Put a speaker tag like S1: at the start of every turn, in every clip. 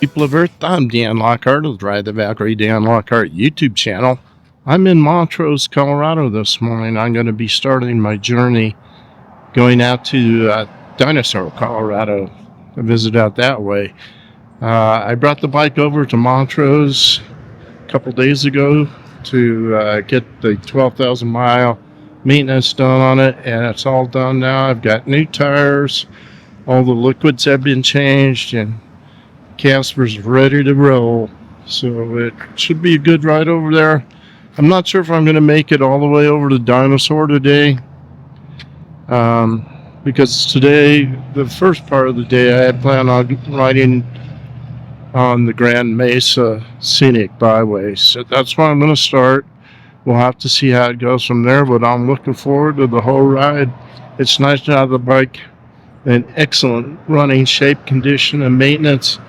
S1: People of Earth, I'm Dan Lockhart of the Ride the Valkyrie Dan Lockhart YouTube channel. I'm in Montrose, Colorado this morning. I'm going to be starting my journey going out to Dinosaur, Colorado, to visit out that way. I brought the bike over to Montrose a couple days ago to get the 12,000 mile maintenance done on it, and it's all done now. I've got new tires, all the liquids have been changed, and Casper's ready to roll, so it should be a good ride over there. I'm not sure if I'm going to make it all the way over to Dinosaur today, because today, the first part of the day, I had planned on riding on the Grand Mesa Scenic Byway, so that's where I'm going to start. We'll have to see how it goes from there, but I'm looking forward to the whole ride. It's nice to have the bike in excellent running shape, condition, and maintenance.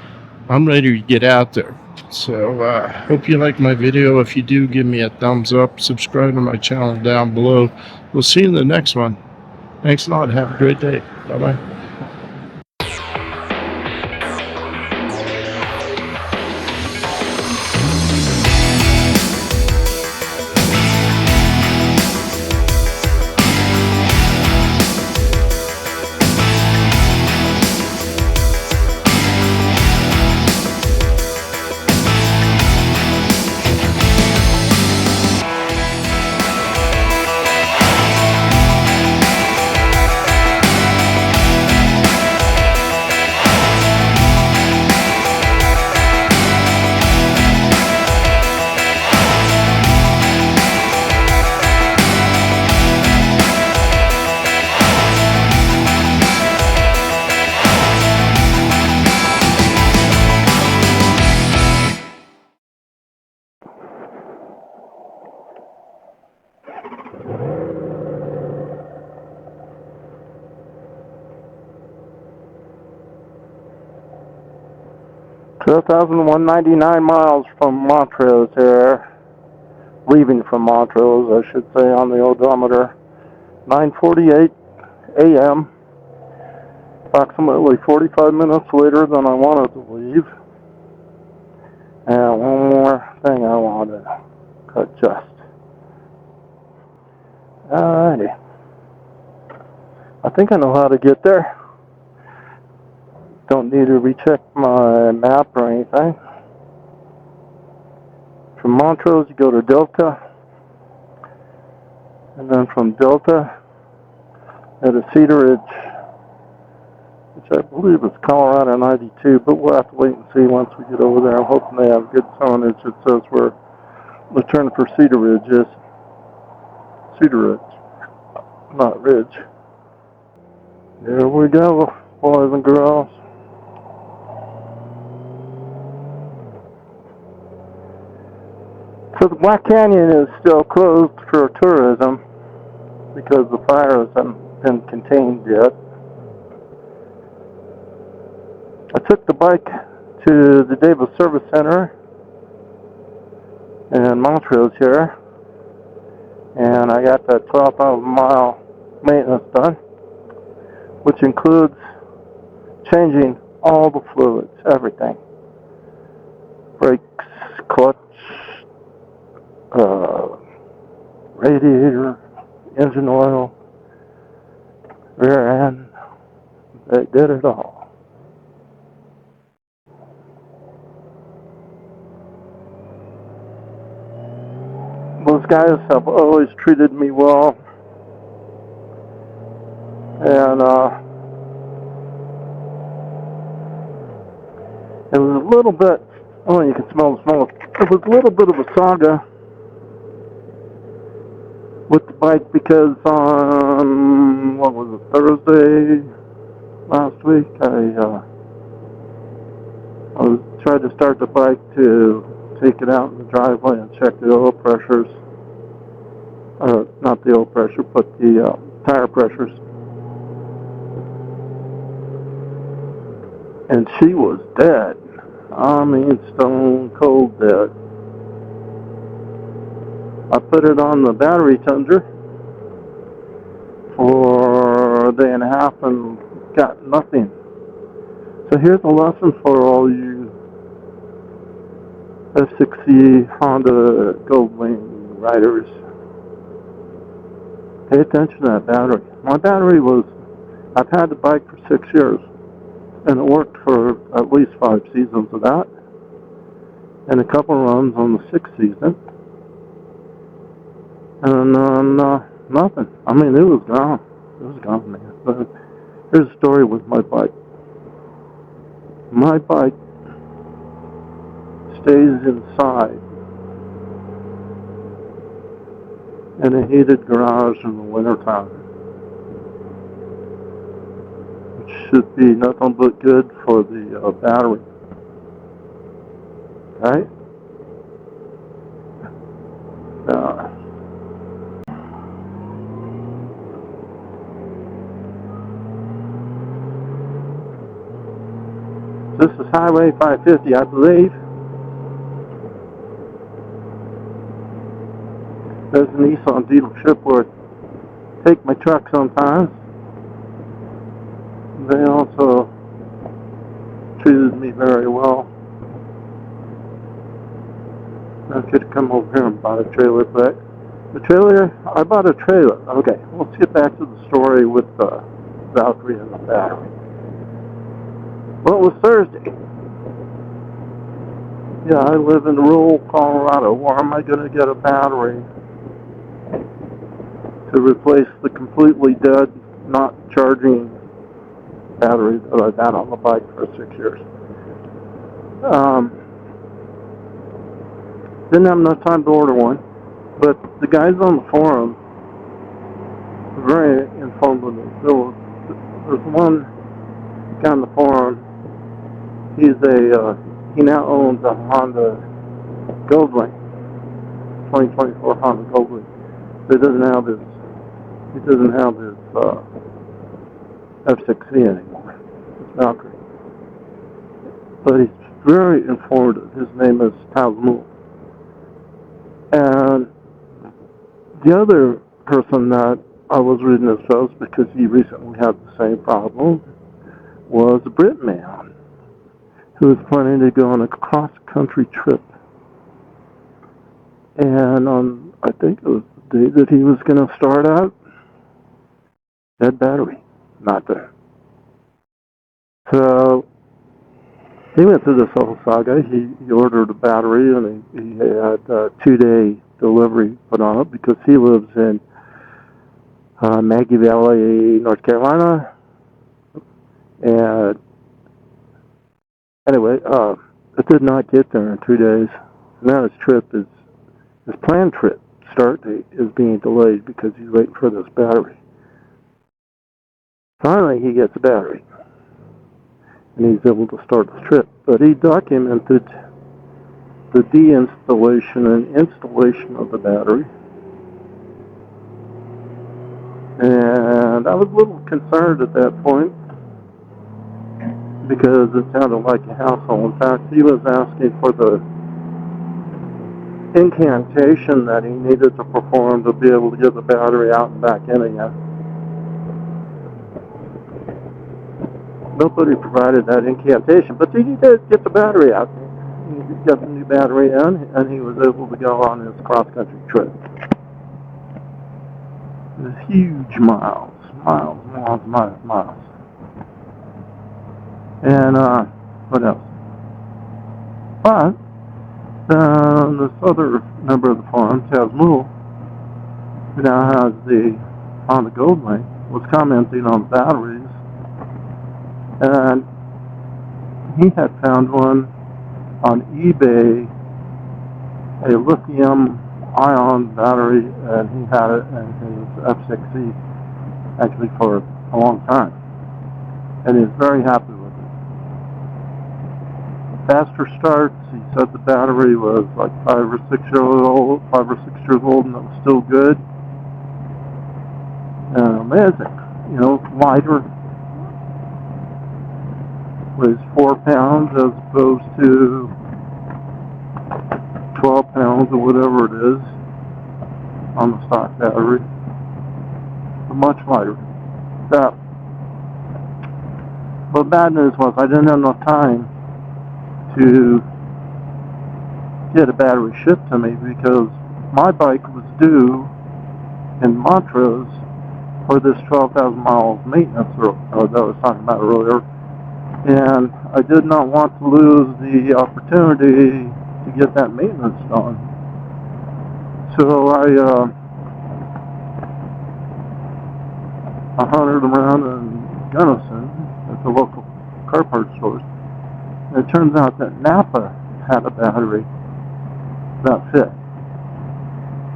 S1: I'm ready to get out there. So hope you like my video. If you do, give me a thumbs up. Subscribe to my channel down below. We'll see you in the next one. Thanks a lot. Have a great day. Bye-bye.
S2: 12,199 miles from Montrose here. Leaving from Montrose, I should say, on the odometer. 9:48 a.m. Approximately 45 minutes later than I wanted to leave. And one more thing I wanted to adjust. Alrighty. I think I know how to get there. Don't need to recheck my map or anything. From Montrose, you go to Delta, and then from Delta, at a Cedar Ridge, which I believe is Colorado 92, but we'll have to wait and see once we get over there. I'm hoping they have good signage that says where the turn for Cedar Ridge is. Cedar Ridge, not Ridge. There we go, boys and girls. So the Black Canyon is still closed for tourism because the fires haven't been contained yet. I took the bike to the Davis Service Center in Montrose here, and I got that 12,000 mile maintenance done, which includes changing all the fluids, everything. Brakes, clutch, radiator, engine oil, rear end. They did it all. Those guys have always treated me well, and it was a little bit, oh, you can smell the smoke. It was a little bit of a saga with the bike because on, what was it, Thursday last week, I tried to start the bike to take it out in the driveway and check the oil pressures. Not the oil pressure, but the tire pressures. And she was dead. I mean, stone cold dead. I put it on the battery tender for a day and a half and got nothing. So here's a lesson for all you F6C Honda Goldwing riders, pay attention to that battery. My battery was, I've had the bike for 6 years, and it worked for at least 5 seasons of that, and a couple runs on the 6th season, and nothing. I mean, it was gone. It was gone, man. But here's a story with my bike. My bike stays inside in a heated garage in the wintertime, which should be nothing but good for the battery. Right? This is Highway 550, I believe. There's a Nissan dealership where I take my truck sometimes. They also treated me very well. I could come over here and buy a trailer, but I bought a trailer. Okay, let's get back to the story with the Valkyrie and the battery. Well, it was Thursday. Yeah, I live in rural Colorado. Where am I going to get a battery to replace the completely dead, not charging battery that I've had on the bike for 6 years? Didn't have enough time to order one, but the guys on the forum were very informed with me. There's one guy on the forum. He now owns a Honda Goldwing, 2024 Honda Goldwing. But he doesn't have his F6C anymore. It's Valkyrie. But he's very informative. His name is Tazmul. And the other person that I was reading his post, because he recently had the same problem, was a Brit man who was planning to go on a cross-country trip. And I think it was the day that he was going to start out, dead battery, not there. So he went through this whole saga. He ordered a battery, and he had a 2-day delivery put on it because he lives in Maggie Valley, North Carolina. And anyway, it did not get there in 2 days. Now his planned trip start date is being delayed because he's waiting for this battery. Finally, he gets a battery, and he's able to start his trip. But he documented the deinstallation and installation of the battery. And I was a little concerned at that point because it sounded like a hassle. In fact, he was asking for the incantation that he needed to perform to be able to get the battery out and back in again. Nobody provided that incantation, but he did get the battery out. He got the new battery in, and he was able to go on his cross-country trip. It was huge miles. And, what else? But, this other member of the forum, Tazmul, who now has the Honda Goldwing, was commenting on batteries, and he had found one on eBay, a lithium-ion battery, and he had it in his F6C actually for a long time, and he's very happy with it. Faster starts. He said the battery was like 5 or 6 years old, and it was still good. Amazing, lighter. Weighs 4 pounds as opposed to 12 pounds or whatever it is on the stock battery. Much lighter. But bad news was I didn't have enough time to get a battery shipped to me because my bike was due in Montrose for this 12,000 miles maintenance that I was talking about earlier, and I did not want to lose the opportunity to get that maintenance done. So I hunted around in Gunnison at the local car parts stores, and it turns out that Napa had a battery that fit.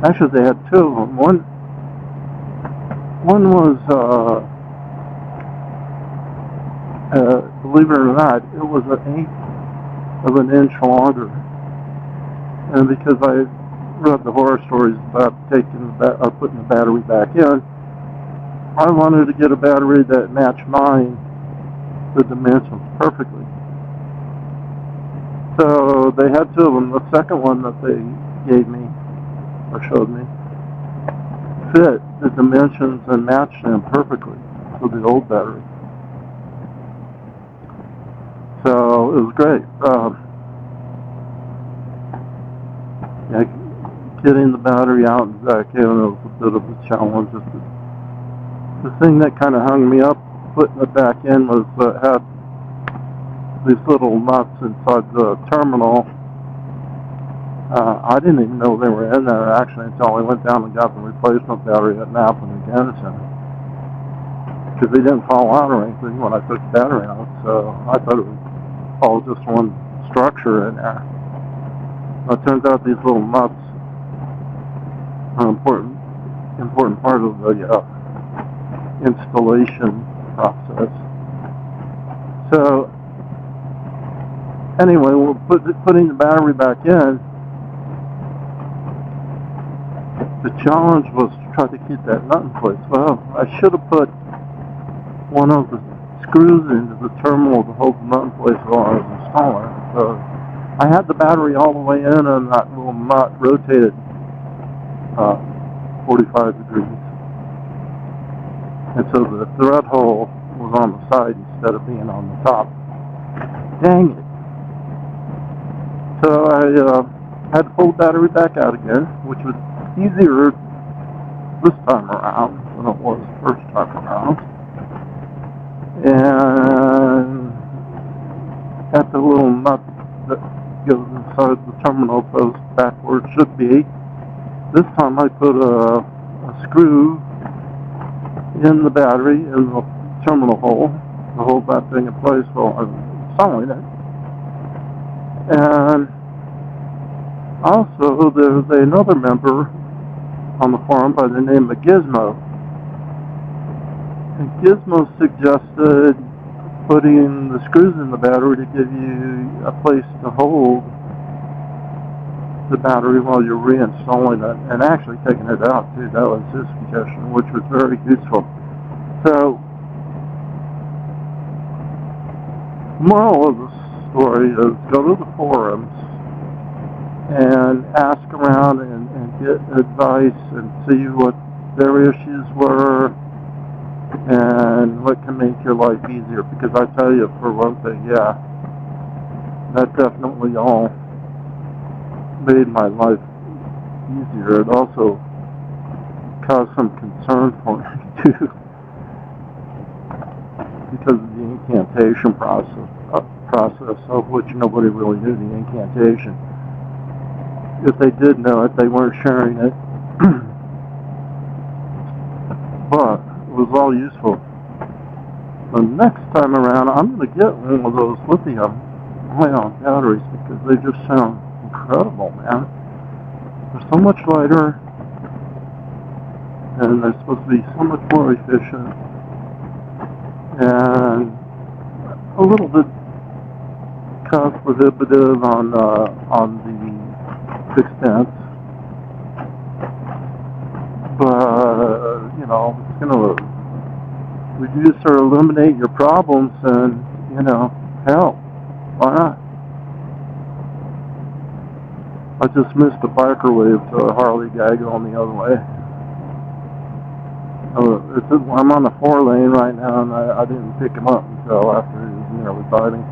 S2: Actually, they had two of them. One was, believe it or not, it was an eighth of an inch longer. And because I read the horror stories about putting the battery back in, I wanted to get a battery that matched mine, the dimensions perfectly. So they had two of them. The second one that they gave me, or showed me, fit the dimensions and matched them perfectly to the old battery. So it was great. Yeah, getting the battery out and back in was a bit of a challenge. The thing that kind of hung me up putting it back in was it had these little nuts inside the terminal. I didn't even know they were in there actually until I went down and got the replacement battery at Napa and Gunnison, because they didn't fall out or anything when I took the battery out, so I thought it was all just one structure in there. It turns out these little nuts are an important part of the installation process. So anyway, putting the battery back in, the challenge was to try to keep that nut in place. Well, I should have put one of the screws into the terminal to hold the nut in place while I was installing it. So I had the battery all the way in, and that little nut rotated 45 degrees. And so the thread hole was on the side instead of being on the top. Dang it. So I had to pull the battery back out again, which was easier this time around than it was the first time around. And at the little nut that goes inside the terminal post back where it should be, this time I put a screw in the battery in the terminal hole to hold that thing in place while I was installing it. And also there's another member on the forum by the name of Gizmo. And Gizmo suggested putting the screws in the battery to give you a place to hold the battery while you're reinstalling it, and actually taking it out too. That was his suggestion, which was very useful. So, moral of the story is go to the forums and ask around and get advice and see what their issues were and what can make your life easier. Because I tell you, for one thing, yeah, that definitely all made my life easier. It also caused some concern for me too, because of the incantation process of which nobody really knew the incantation. If they did know it, they weren't sharing it. But it was all useful. The next time around, I'm going to get one of those lithium-ion batteries because they just sound incredible, man. They're so much lighter, and they're supposed to be so much more efficient, and a little bit cost prohibitive on the expense, but you know, it's going to reduce or eliminate your problems, and you know, hell, why not? I just missed a biker wave to a Harley guy going the other way. I'm on the 4-lane right now, and I didn't pick him up until after he was nearly biting.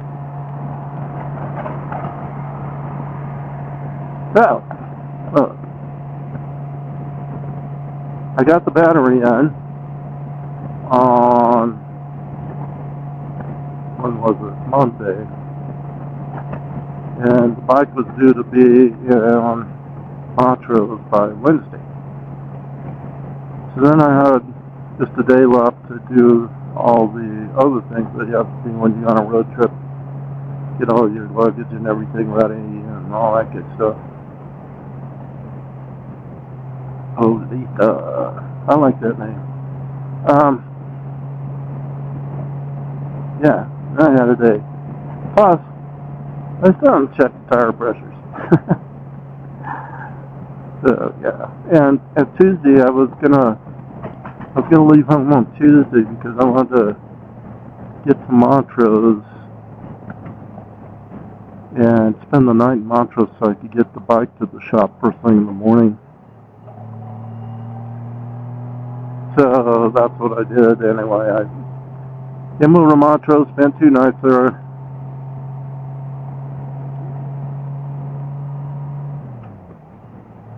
S2: So, look, I got the battery in on, when was it, Monday, and the bike was due to be on Montrose by Wednesday. So then I had just a day left to do all the other things that you have to do when you're on a road trip. Get all your luggage and everything ready and all that good stuff. I like that name. Yeah, I had a day. Plus, I still haven't checked the tire pressures. So yeah, and Tuesday I was gonna leave home on Tuesday because I wanted to get to Montrose and spend the night in Montrose so I could get the bike to the shop first thing in the morning. So that's what I did anyway. I moved to Montrose, spent 2 nights there.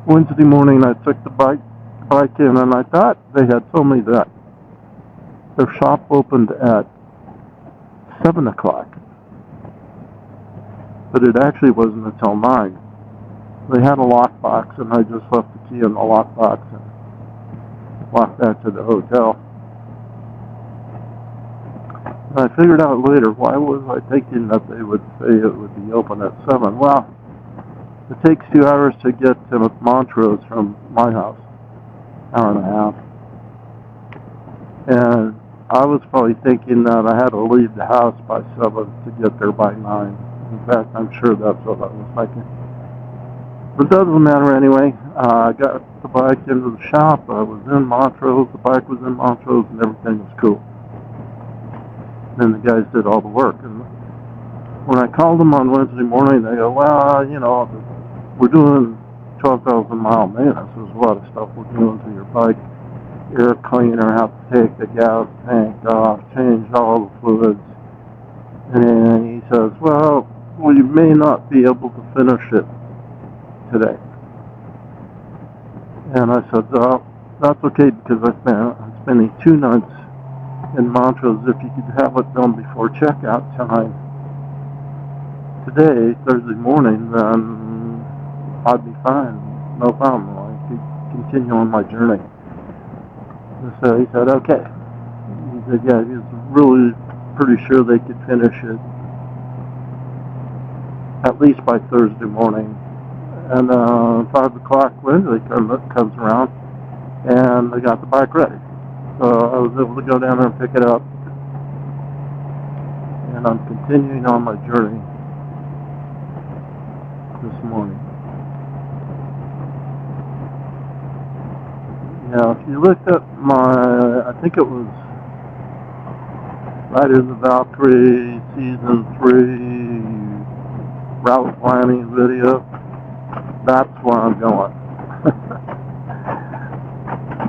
S2: Wednesday morning I took the bike in, and I thought they had told me that their shop opened at 7 o'clock. But it actually wasn't until 9. They had a lockbox, and I just left the key in the lockbox and walked back to the hotel. And I figured out later, why was I thinking that they would say it would be open at 7? Well, it takes 2 hours to get to Montrose from my house, hour and a half. And I was probably thinking that I had to leave the house by 7 to get there by 9. In fact, I'm sure that's what I was thinking. But it doesn't matter anyway. I got the bike into the shop. I was in Montrose. The bike was in Montrose, and everything was cool. Then the guys did all the work. And when I called them on Wednesday morning, they go, well, you know, we're doing 12,000 mile maintenance. There's a lot of stuff we're doing to your bike. Air cleaner, have to take the gas tank off, change all the fluids. And he says, well, we may not be able to finish it today. And I said, that's okay, because I'm spending 2 nights in Montrose. If you could have it done before checkout time today, Thursday morning, then I'd be fine. No problem. I could continue on my journey. And so he said, okay. He said, yeah, he was really pretty sure they could finish it at least by Thursday morning. And 5 o'clock Wednesday comes around, and they got the bike ready. So I was able to go down there and pick it up. And I'm continuing on my journey this morning. Now, if you looked at I think it was Honda Valkyrie Season 3 route planning video, that's where I'm going.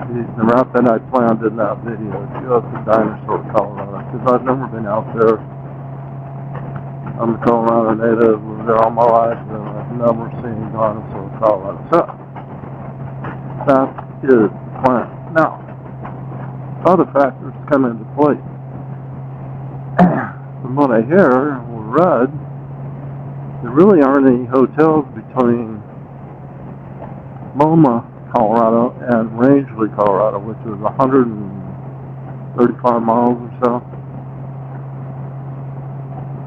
S2: The route that I planned in that video goes to Dinosaur, Colorado, because I've never been out there. I'm a Colorado native, lived there all my life, and I've never seen Dinosaur, Colorado. So, that is the plan. Now, other factors come into play. From what I hear or read, there really aren't any hotels between Mesa, Colorado, and Rangeley, Colorado, which is 135 miles or so.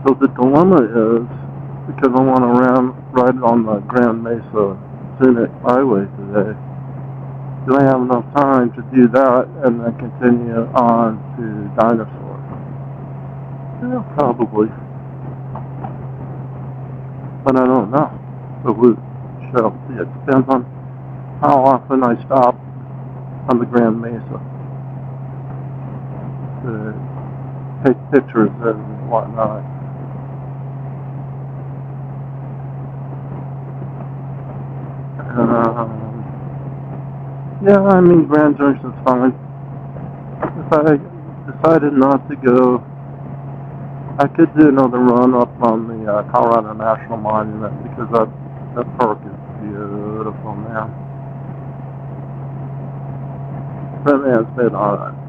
S2: So the dilemma is, because I want to ride on the Grand Mesa Scenic Highway today, do I have enough time to do that and then continue on to Dinosaur? Yeah, probably. But I don't know. So we shall see. It depends on how often I stop on the Grand Mesa to take pictures and whatnot. Yeah, I mean, Grand Junction's fine. If I decided not to go, I could do another run up on the Colorado National Monument, because that park is beautiful, man. That man's been on